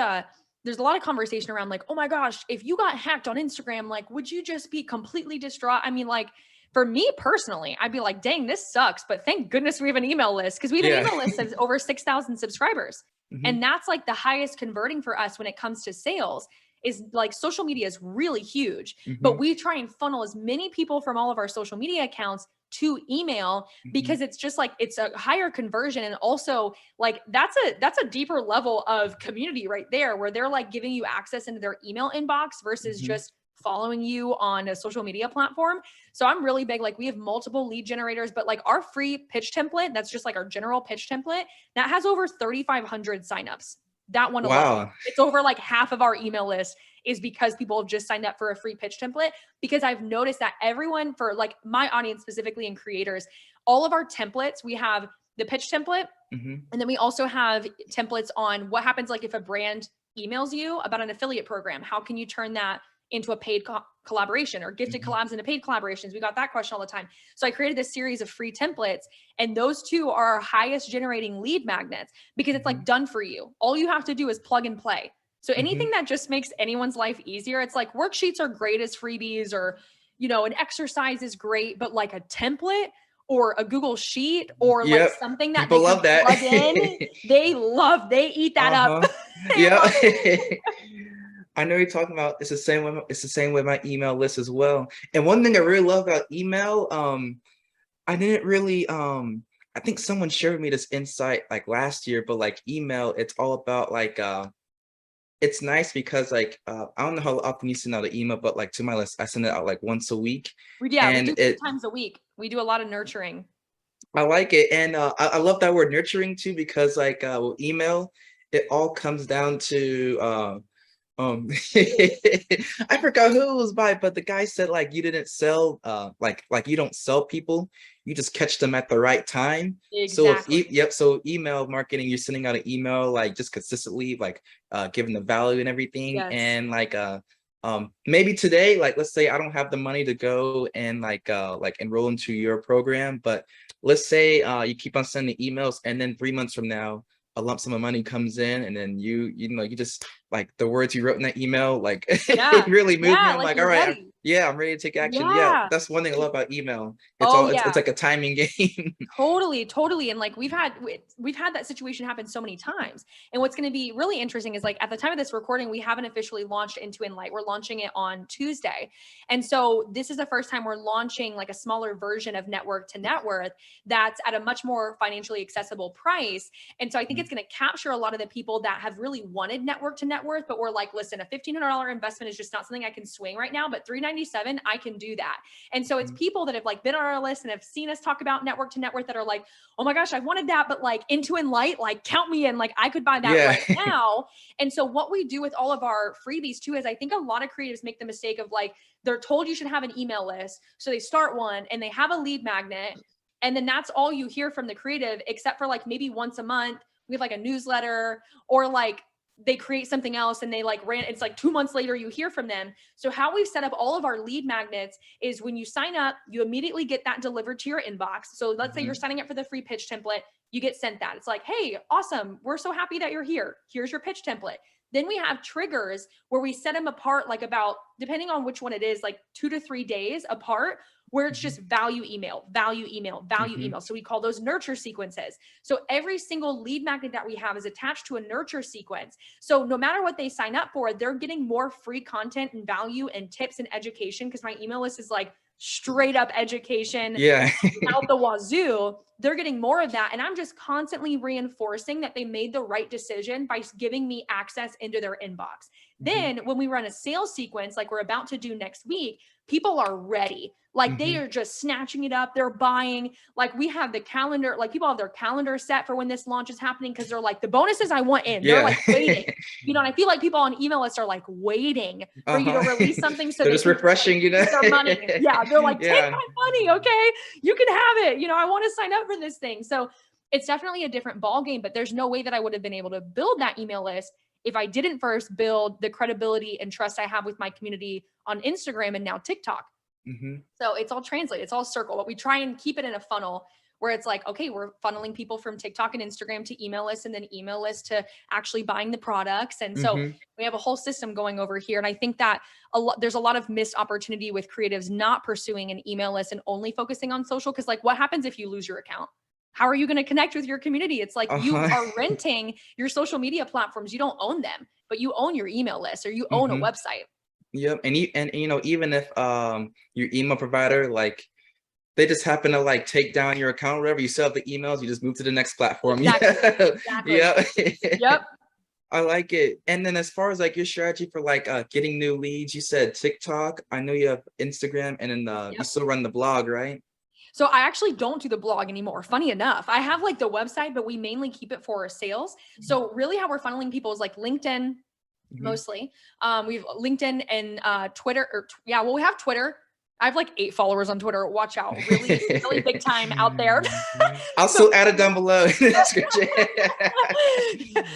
there's a lot of conversation around like, oh my gosh, if you got hacked on Instagram, like would you just be completely distraught? I mean, like for me personally, I'd be like, dang, this sucks. But thank goodness we have an email list because we have an Yeah. email list of over 6,000 subscribers. Hmm. And that's like the highest converting for us when it comes to sales is like social media is really huge, but Hmm. we try and funnel as many people from all of our social media accounts to email Hmm. because it's just like it's a higher conversion and also like that's a deeper level of community right there where they're like giving you access into their email inbox versus Hmm. just following you on a social media platform. So I'm really big, like we have multiple lead generators, but like our free pitch template, that's just like our general pitch template, that has over 3,500 signups. That one alone. Wow. It's over like half of our email list is because people have just signed up for a free pitch template. Because I've noticed that everyone, for like my audience specifically and creators, all of our templates, we have the pitch template, Hmm. and then we also have templates on what happens like if a brand emails you about an affiliate program. How can you turn that into a paid collaboration or gifted Hmm. collabs into paid collaborations? We got that question all the time. So I created this series of free templates, and those two are our highest generating lead magnets because it's Hmm. like done for you. All you have to do is plug and play. So anything Hmm. that just makes anyone's life easier, it's like worksheets are great as freebies or, you know, an exercise is great, but like a template or a Google sheet or like Yep. something that they People can love that. plug in, they eat that up. Uh-huh. They Yeah. love it. I know you're talking about it's the same with my email list as well. And one thing I really love about email, I didn't really I think someone shared me this insight like last year, but like email, it's all about like it's nice because like I don't know how often you send out an email, but like to my list, I send it out like once a week. Yeah, we And do 2 times a week. We do a lot of nurturing. I like it. And I love that word nurturing too, because like with email, it all comes down to I forgot who it was by, but the guy said like you didn't sell like you don't sell people, you just catch them at the right time. So if Exactly. yep, so email marketing, you're sending out an email like just consistently, like giving the value and everything. Yes. And like maybe today, like let's say I don't have the money to go and like enroll into your program, but let's say you keep on sending emails, and then 3 months from now a lump sum of money comes in, and then you know you just like the words you wrote in that email, like it Yeah. really moved me. Yeah, I'm like like, all you're right, ready. yeah, I'm ready to take action. Yeah, Yeah. that's one thing I love about email. It's Oh all yeah. it's like a timing game. Totally, totally. And like we've had that situation happen so many times. And what's going to be really interesting is like at the time of this recording, we haven't officially launched Into Enlight. We're launching it on Tuesday. And so this is the first time we're launching like a smaller version of Network to Net Worth that's at a much more financially accessible price. And so I think it's going to capture a lot of the people that have really wanted Network to Net Worth, but we're like, listen, a $1,500 investment is just not something I can swing right now, but $397, I can do that. And so it's people that have like been on our list and have seen us talk about Network to Net Worth that are like, oh my gosh, I wanted that, but like Into Enlight, like count me in, like I could buy that Yeah. right now. And so what we do with all of our freebies too is I think a lot of creatives make the mistake of like, they're told you should have an email list. So they start one and they have a lead magnet. And then that's all you hear from the creative, except for like maybe once a month, we have like a newsletter or like they create something else and they like it's like 2 months later you hear from them. So how we've set up all of our lead magnets is when you sign up, you immediately get that delivered to your inbox. So let's say you're signing up for the free pitch template, you get sent that. It's like, hey, awesome. We're so happy that you're here. Here's your pitch template. Then we have triggers where we set them apart, like about, depending on which one it is, like 2 to 3 days apart, where it's just value email, value email, value email. So we call those nurture sequences. So every single lead magnet that we have is attached to a nurture sequence. So no matter what they sign up for, they're getting more free content and value and tips and education, because my email list is like straight up education Yeah. out the wazoo. They're getting more of that. And I'm just constantly reinforcing that they made the right decision by giving me access into their inbox. Then when we run a sales sequence, like we're about to do next week, people are ready. Like they are just snatching it up. They're buying. Like we have the calendar, like people have their calendar set for when this launch is happening because they're like, the bonuses I want in. They're Yeah. like waiting. You know, and I feel like people on email lists are like waiting for you to release something so They're they just can just, like, refreshing, you know. take their money. Yeah, they're like, take Yeah. my money, okay? You can have it. You know, I want to sign up for this thing. So it's definitely a different ball game, but there's no way that I would have been able to build that email list if I didn't first build the credibility and trust I have with my community on Instagram and now TikTok. Mhm. So it's all translated, it's all circle, but we try and keep it in a funnel where it's like, okay, we're funneling people from TikTok and Instagram to email lists, and then email lists to actually buying the products. And so Mhm. we have a whole system going over here. And I think that there's a lot of missed opportunity with creatives not pursuing an email list and only focusing on social. Cause like, what happens if you lose your account? How are you going to connect with your community? It's like you Uh-huh. are renting your social media platforms. You don't own them, but you own your email list or you own a Mhm. website. Yep. And you know, even if your email provider, like, they just happen to like take down your account or whatever, you still have the emails, you just move to the next platform. Exactly. Yeah. Exactly. Yeah. Yep. I like it. And then as far as like your strategy for like getting new leads, you said TikTok. I know you have Instagram, and then you Yep. still run the blog, right? So I actually don't do the blog anymore. Funny enough, I have like the website, but we mainly keep it for our sales. So really how we're funneling people is like LinkedIn Mhm. mostly. We've LinkedIn and Twitter yeah, well, we have Twitter. I have like 8 followers on Twitter. Watch out. Really, really big time out there. I'll So still add it down below in the description.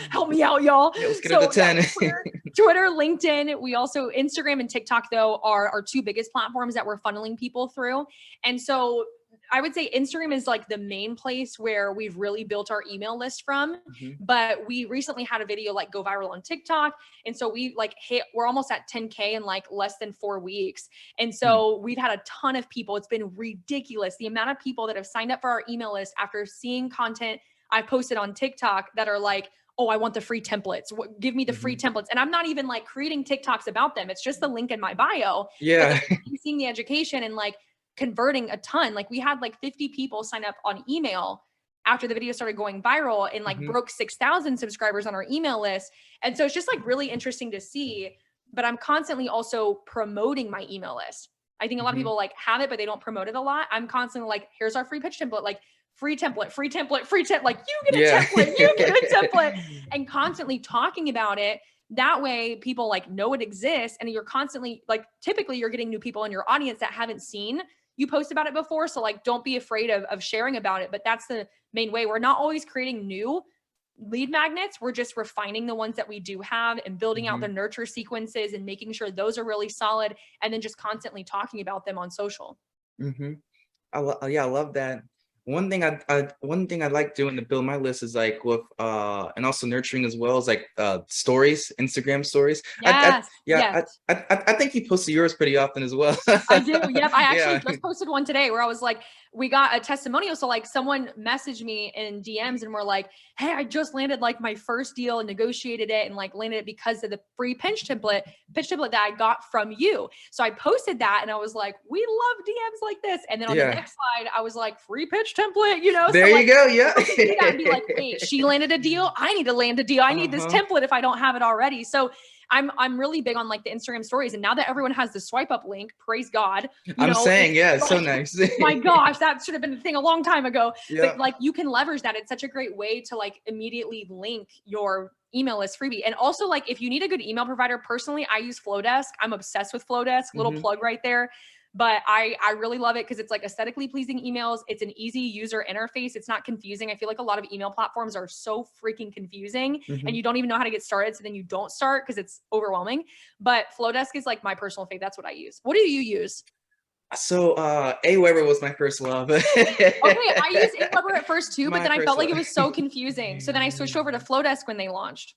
help me out, y'all. Yeah, let's get it to So yeah, 10. Twitter, LinkedIn. We also Instagram and TikTok though are our 2 biggest platforms that we're funneling people through. And so I would say Instagram is like the main place where we've really built our email list from. Mhm. But we recently had a video like go viral on TikTok. And so we like we're almost at 10K in like less than 4 weeks. And Hmm. so we've had a ton of people. It's been ridiculous. The amount of people that have signed up for our email list after seeing content I posted on TikTok that are like, oh, I want the free templates. Give me the free Mhm. templates. And I'm not even like creating TikToks about them. It's just the link in my bio. But Yeah. then seeing the education and like converting a ton. Like we had like 50 people sign up on email after the video started going viral and like Mhm. broke 6,000 subscribers on our email list. And so it's just like really interesting to see. But I'm constantly also promoting my email list. I think a lot of Mhm. people like have it, but they don't promote it a lot. I'm constantly like, here's our free pitch template, like free template, free template, free template. Like you get a Yeah. template, you get a template, and constantly talking about it. That way people like know it exists, and you're constantly like, typically you're getting new people in your audience that haven't seen you post about it before. So like, don't be afraid of sharing about it. But that's the main way. We're not always creating new lead magnets. We're just refining the ones that we do have and building out the Mhm. nurture sequences and making sure those are really solid. And then just constantly talking about them on social. Mhm. Yeah, I love that. One thing I like doing to build my list is like with and also nurturing as well is like stories, Instagram stories. Yes. Yeah, Yes. I think you post yours pretty often as well. I do. Yep. I actually Yeah. just posted one today where I was like, we got a testimonial. So like someone messaged me in DMs and we're like, hey, I just landed like my first deal and negotiated it and like landed it because of the free pitch template that I got from you. So I posted that and I was like, we love DMs like this. And then on the Yeah. next slide, I was like, free pitch template, you know? So There you like go. Yeah. people can see that and be like, wait, she landed a deal. I need to land a deal. I need this Uh-huh. template if I don't have it already. So I'm really big on like the Instagram stories. And now that everyone has the swipe up link, praise God, you I'm know, saying, it's yeah, it's so like, nice. my gosh, that should have been a thing a long time ago. Yeah. But like you can leverage that. It's such a great way to like immediately link your email list freebie. And also like if you need a good email provider, personally, I use Flowdesk. I'm obsessed with Flowdesk, little Hmm. plug right there. But I really love it because it's like aesthetically pleasing emails. It's an easy user interface. It's not confusing. I feel like a lot of email platforms are so freaking confusing Hmm. and you don't even know how to get started. So then you don't start because it's overwhelming. But Flowdesk is like my personal favorite. That's what I use. What do you use? So Aweber was my first love. Okay, I used Aweber at first too, but My then I first felt like love. it was so confusing. So then I switched over to Flowdesk when they launched.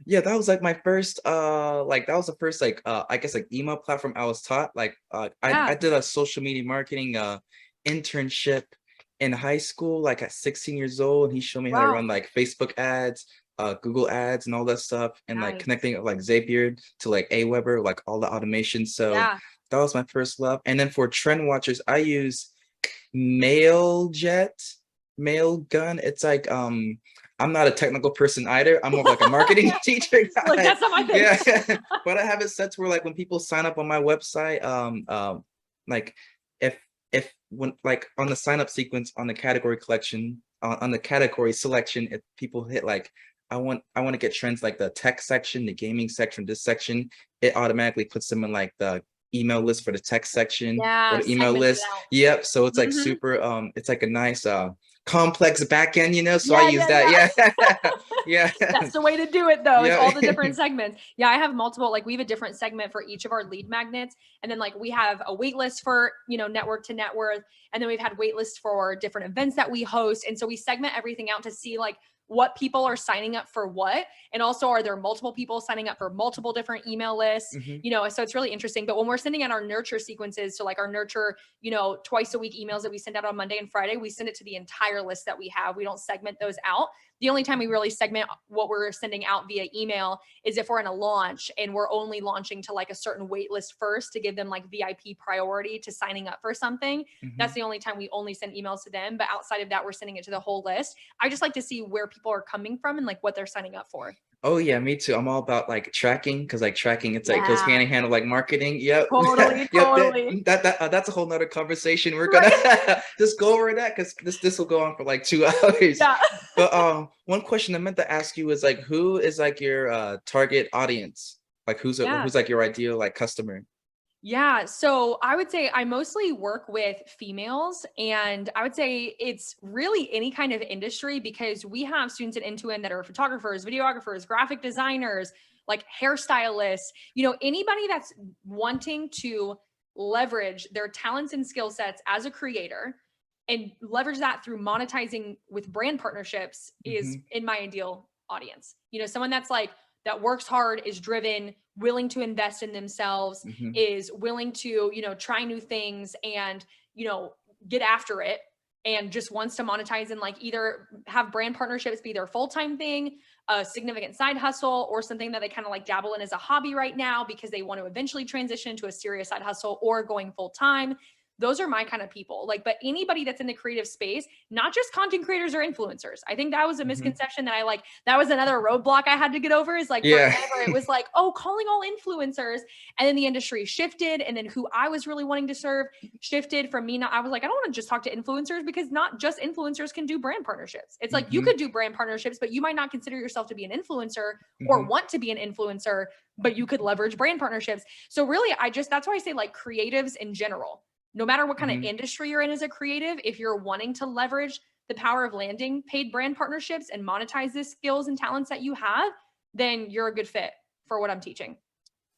Yeah, that was like my first like that was the first like I guess like email platform I was taught. Like I Yeah. did a social media marketing internship in high school, like at 16 years old, and he showed me how to Wow. run like Facebook ads, Google ads and all that stuff, and like Nice. connecting like Zapier to like Aweber, like all the automation. So Yeah. that was my first love. And then for trend watchers, I use Mailjet, Mailgun. It's like I'm not a technical person either. I'm more of like a marketing teacher Like guy. that's not my thing. Yeah. But I have it set to where like when people sign up on my website, like if when like on the sign up sequence on the category collection on the category selection, if people hit like I want to get trends like the tech section, the gaming section, this section, it automatically puts them in like the email list for the tech section or Yeah, the email segmented list. out. Yep. So it's like Mhm. super it's like a nice complex backend, so I Yeah, use yeah, that. yeah. Yeah. Yeah. That's the way to do it though, is Yeah. all the different segments. Yeah, I have multiple, like we have a different segment for each of our lead magnets. And then like we have a wait list for, network to net worth. And then we've had wait lists for different events that we host. And so we segment everything out to see like what people are signing up for what. And also, are there multiple people signing up for multiple different email lists? Mhm. So it's really interesting. But when we're sending out our nurture sequences, so like our nurture, twice a week emails that we send out on Monday and Friday, we send it to the entire list that we have. We don't segment those out. The only time we really segment what we're sending out via email is if we're in a launch and we're only launching to like a certain wait list first to give them like VIP priority to signing up for something. That's Mhm. the only time we only send emails to them. But outside of that, we're sending it to the whole list. I just like to see where people are coming from and like what they're signing up for. Oh yeah, me too. I'm all about like tracking, because like tracking, it's like goes Yeah, hand in hand with like marketing. Yep. totally, Yep. That totally. that's a whole nother conversation. We're gonna Right. just go over that, because this will go on for like 2 hours. Yeah. But one question I meant to ask you is like, who is like your target audience? Like Yeah. who's like your ideal like customer? Yeah. So I would say I mostly work with females, and I would say it's really any kind of industry, because we have students at Intuit that are photographers, videographers, graphic designers, like hairstylists, anybody that's wanting to leverage their talents and skill sets as a creator and leverage that through monetizing with brand partnerships is Hmm. in my ideal audience. Someone that's like, that works hard, is driven, willing to invest in themselves, Hmm. is willing to, try new things and, get after it, and just wants to monetize and like either have brand partnerships be their full-time thing, a significant side hustle, or something that they kind of like dabble in as a hobby right now because they want to eventually transition to a serious side hustle or going full-time. Those are my kind of people. Like, but anybody that's in the creative space, not just content creators or influencers. I think that was a Hmm. misconception that was another roadblock I had to get over, is like Yeah. forever it was like, oh, calling all influencers. And then the industry shifted. And then who I was really wanting to serve shifted from me. Not, I was like, I don't want to just talk to influencers, because not just influencers can do brand partnerships. It's like you Hmm. could do brand partnerships, but you might not consider yourself to be an influencer or Hmm. want to be an influencer, but you could leverage brand partnerships. So really, that's why I say like creatives in general, no matter what kind of Hmm. industry you're in as a creative, if you're wanting to leverage the power of landing paid brand partnerships and monetize the skills and talents that you have, then you're a good fit for what I'm teaching.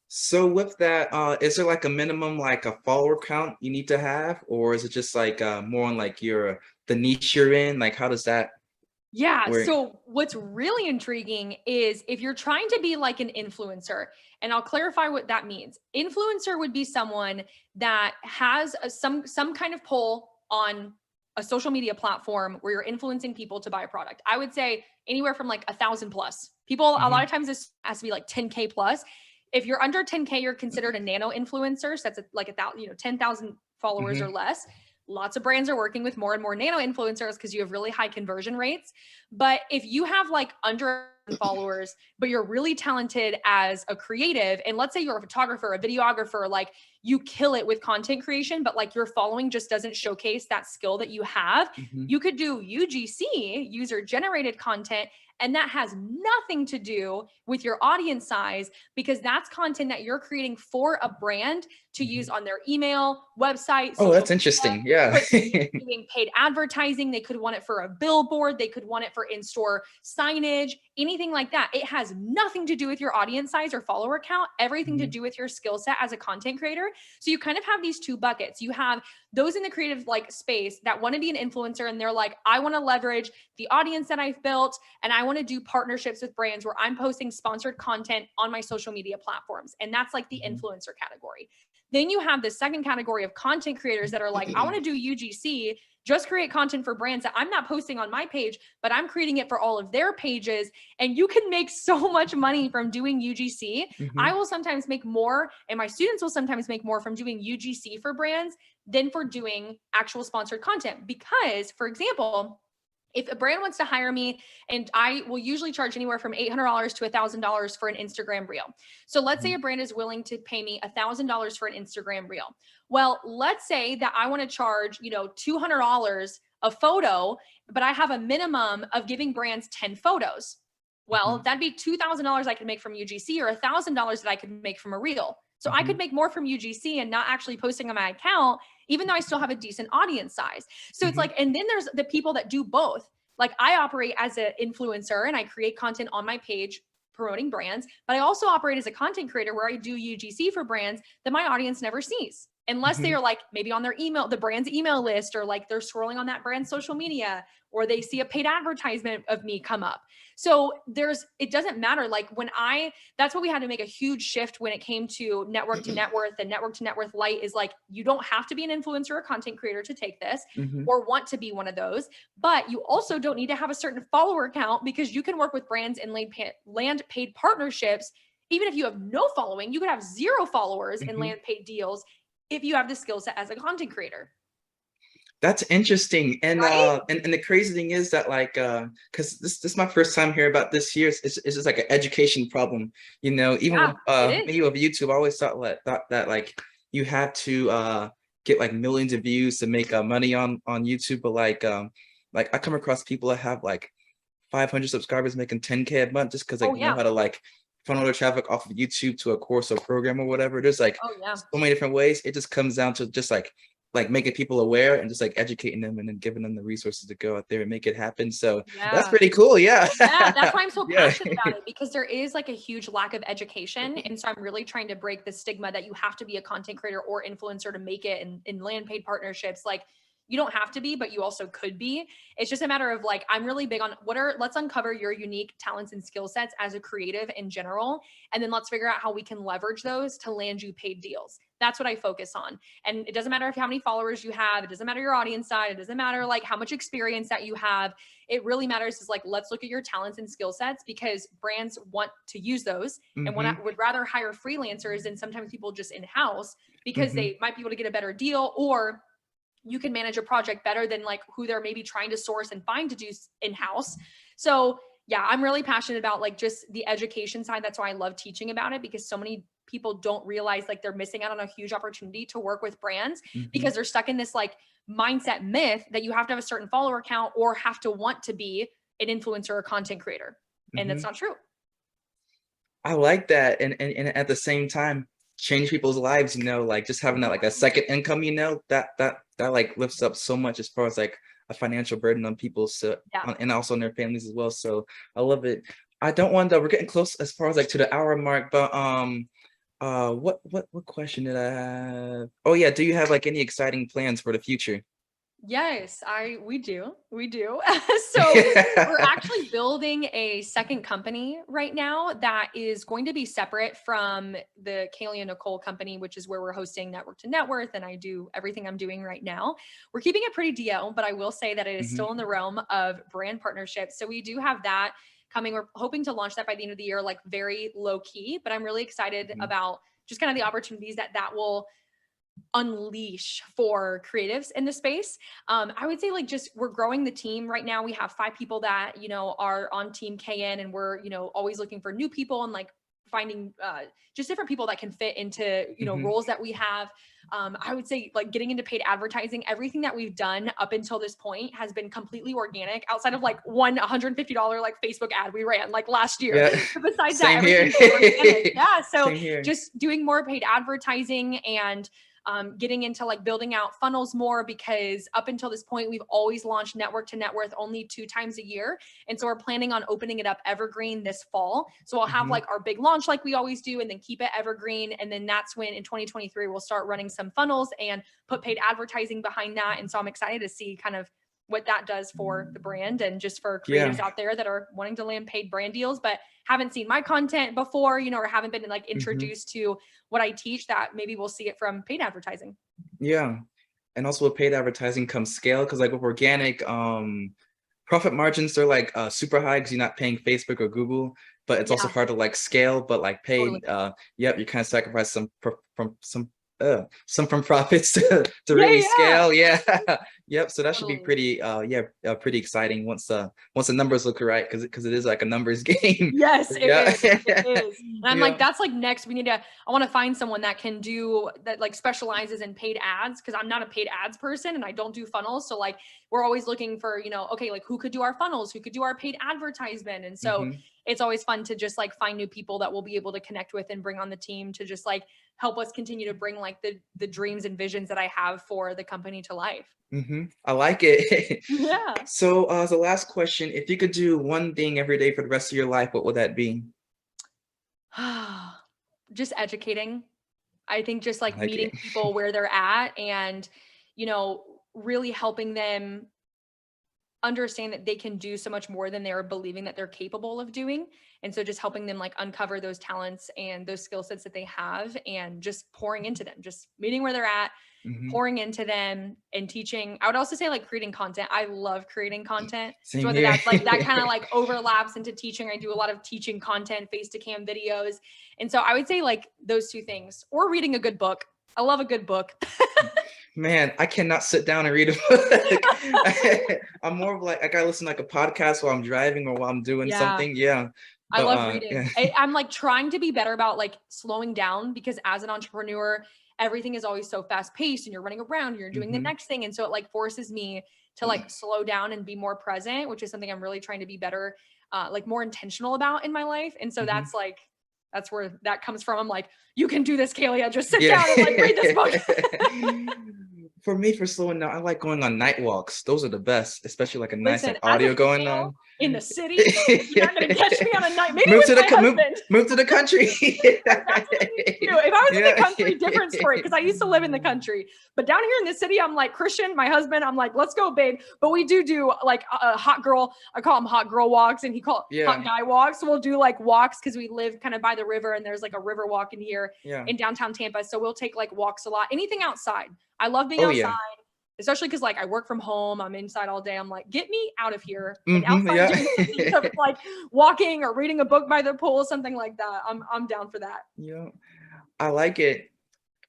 So with that, is there like a minimum, like a follower count you need to have, or is it just like more on like the niche you're in? Like how does that Yeah. work? So what's really intriguing is if you're trying to be like an influencer, and I'll clarify what that means. Influencer would be someone that has some kind of pull on a social media platform where you're influencing people to buy a product. I would say anywhere from like 1,000 plus people. A lot Hmm. of times this has to be like 10K plus. If you're under 10K, you're considered a nano influencer. So that's like 1,000, 10,000 followers or Hmm. less. Lots of brands are working with more and more nano influencers because you have really high conversion rates. But if you have like under followers, but you're really talented as a creative, and let's say you're a photographer, a videographer, like you kill it with content creation, but like your following just doesn't showcase that skill that you have, Hmm. you could do UGC, user generated content. And that has nothing to do with your audience size, because that's content that you're creating for a brand to use Hmm. on their email, website, Oh, social that's media. interesting. Yeah. Could be doing paid advertising. They could want it for a billboard. They could want it for in-store signage, anything like that. It has nothing to do with your audience size or follower count, everything to Hmm. do with your skill set as a content creator. So you kind of have these two buckets. You have those in the creative like space that want to be an influencer, and they're like, I want to leverage the audience that I've built, and I want to do partnerships with brands where I'm posting sponsored content on my social media platforms. And that's like the Hmm. influencer category. Then you have the second category of content creators that are like, I want to do UGC, just create content for brands that I'm not posting on my page, but I'm creating it for all of their pages. And you can make so much money from doing UGC. I Hmm. will sometimes make more, and my students will sometimes make more from doing UGC for brands than for doing actual sponsored content. Because, for example, if a brand wants to hire me, and I will usually charge anywhere from $800 to $1,000 for an Instagram reel. So let's say a brand is willing to pay me $1,000 for an Instagram reel. Well, let's say that I want to charge, $200 a photo, but I have a minimum of giving brands 10 photos. Well, Hmm. that'd be $2,000 I could make from UGC, or $1,000 that I could make from a reel. So I could make more from UGC and not actually posting on my account, even though I still have a decent audience size. So it's like, and then there's the people that do both. Like I operate as an influencer and I create content on my page promoting brands, but I also operate as a content creator where I do UGC for brands that my audience never sees unless they are like maybe on their email, the brand's email list, or like they're scrolling on that brand's social media, or they see a paid advertisement of me come up. So it doesn't matter. Like that's what we had to make a huge shift when it came to network to net worth, and network to net worth light is like, you don't have to be an influencer or content creator to take this or want to be one of those, but you also don't need to have a certain follower count, because you can work with brands and land paid partnerships. Even if you have no following, you could have 0 followers and land paid deals if you have the skill set as a content creator. That's interesting. And right? And the crazy thing is that like because this is my first time hearing about this here. It's just like an education problem, you know. Even with me with YouTube, I always thought that like you had to get like millions of views to make money on YouTube. But like I come across people that have like 500 subscribers making 10K a month just because like you know how to like funnel their traffic off of YouTube to a course or program or whatever. There's like so many different ways. It just comes down to just like making people aware and just like educating them and then giving them the resources to go out there and make it happen. So that's pretty cool. Yeah. That's why I'm so passionate about it, because there is like a huge lack of education. And so I'm really trying to break the stigma that you have to be a content creator or influencer to make it in land paid partnerships. Like, you don't have to be, but you also could be. It's just a matter of like, I'm really big on let's uncover your unique talents and skill sets as a creative in general. And then let's figure out how we can leverage those to land you paid deals. That's what I focus on. And it doesn't matter how many followers you have. It doesn't matter your audience size. It doesn't matter like how much experience that you have. It really matters is like, let's look at your talents and skill sets, because brands want to use those and would rather hire freelancers than sometimes people just in-house, because they might be able to get a better deal, or you can manage a project better than like who they're maybe trying to source and find to do in-house. So yeah, I'm really passionate about like just the education side. That's why I love teaching about it, because so many people don't realize like they're missing out on a huge opportunity to work with brands because they're stuck in this like mindset myth that you have to have a certain follower count or have to want to be an influencer or content creator. And that's not true. I like that. And at the same time, change people's lives, you know, like just having that like a second income, you know, that like lifts up so much as far as like a financial burden on people, so and also on their families as well. So I love it. I don't want to, we're getting close as far as like to the hour mark, but what question did I have? Oh yeah, do you have like any exciting plans for the future? Yes, we do. So we're actually building a second company right now that is going to be separate from the Kahlea Nicole company, which is where we're hosting Network to Net Worth, and I do everything I'm doing right now. We're keeping it pretty DL, but I will say that it is still in the realm of brand partnerships. So we do have that coming. We're hoping to launch that by the end of the year, like very low key, but I'm really excited about just kind of the opportunities that will unleash for creatives in the space. I would say like just we're growing the team right now. We have 5 people that, you know, are on team KN, and we're, you know, always looking for new people and like finding just different people that can fit into, you know, roles that we have. I would say like getting into paid advertising, everything that we've done up until this point has been completely organic, outside of like one $150 like Facebook ad we ran like last year. But besides that, everything's organic. Yeah. So just doing more paid advertising and getting into like building out funnels more, because up until this point, we've always launched Network to Net Worth only 2 times a year. And so we're planning on opening it up evergreen this fall. So we'll have like our big launch like we always do, and then keep it evergreen. And then that's when in 2023, we'll start running some funnels and put paid advertising behind that. And so I'm excited to see kind of what that does for the brand and just for creators out there that are wanting to land paid brand deals, but haven't seen my content before, you know, or haven't been like introduced to what I teach, that maybe we'll see it from paid advertising. Yeah. And also with paid advertising comes scale, because like with organic, profit margins, they're like super high because you're not paying Facebook or Google, but it's also hard to like scale, but like paid, you kind of sacrifice some from profits to really scale. Yep. So that should be Totally. pretty, pretty exciting once the numbers look right, because it is like a numbers game. Yes, it Yeah. is. It is. And I'm like, Yeah. that's like next. I want to find someone that can do that, like specializes in paid ads, because I'm not a paid ads person and I don't do funnels. So like we're always looking for, okay, like who could do our funnels, who could do our paid advertisement. And so Hmm. it's always fun to just like find new people that we'll be able to connect with and bring on the team to just like help us continue to bring like the dreams and visions that I have for the company to life. I like it. Yeah. So, as a last question, if you could do one thing every day for the rest of your life, what would that be? Just educating. I think just I like like meeting it. people where they're at and, you know, really helping them understand that they can do so much more than they're believing that they're capable of doing. And so just helping them like uncover those talents and those skill sets that they have and just pouring into them, just meeting where they're at, Hmm. pouring into them and teaching. I would also say like creating content. I love creating content. So Same whether here. that's like that kind of like overlaps into teaching, I do a lot of teaching content, face to cam videos. And so I would say like those two things, or reading a good book. I love a good book. Man, I cannot sit down and read a book. I'm more of like I gotta listen to like a podcast while I'm driving or while I'm doing Yeah. something. Yeah. I But love yeah. reading. I'm like trying to be better about like slowing down, because as an entrepreneur, everything is always so fast paced and you're running around, you're doing the Hmm. next thing. And so it like forces me to like slow down and be more present, which is something I'm really trying to be better, like more intentional about in my life. And so Hmm. that's where that comes from. I'm like, you can do this, Kahlea. Just sit Yeah. down and like read this book. For me, for slowing down, I like going on night walks. Those are the best, especially like a nice Listen, like as a audio going female on. in the city, you're not going to catch me on a night, maybe Move with to the my move, husband. move to the country. That's what I need to do. If I was in Yeah. the country, different story, because I used to live in the country. But down here in the city, I'm like, Christian, my husband, I'm like, let's go, babe. But we do like a hot girl, I call them hot girl walks, and he call hot Yeah. guy walks. So we'll do like walks because we live kind of by the river, and there's like a river walk in here Yeah. in downtown Tampa. So we'll take like walks a lot. Anything outside. I love being Oh outside. yeah. Especially because like I work from home, I'm inside all day. I'm like, get me out of here and Hmm. outside Yeah. doing something. So it's like walking or reading a book by the pool, something like that. I'm down for that. Yeah. I like it.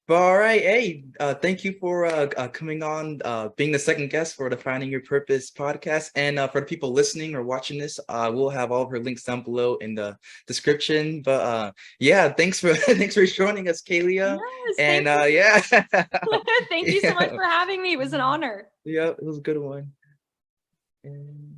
But all right, hey, thank you for coming on, being the second guest for the Finding Your Purpose podcast. And for the people listening or watching this, we'll have all of her links down below in the description. But yeah, thanks for thanks for joining us, Kahlea. Yes, And thank you. yeah, Thank you so much yeah, for having me. It was an honor. yeah, it was a good one. And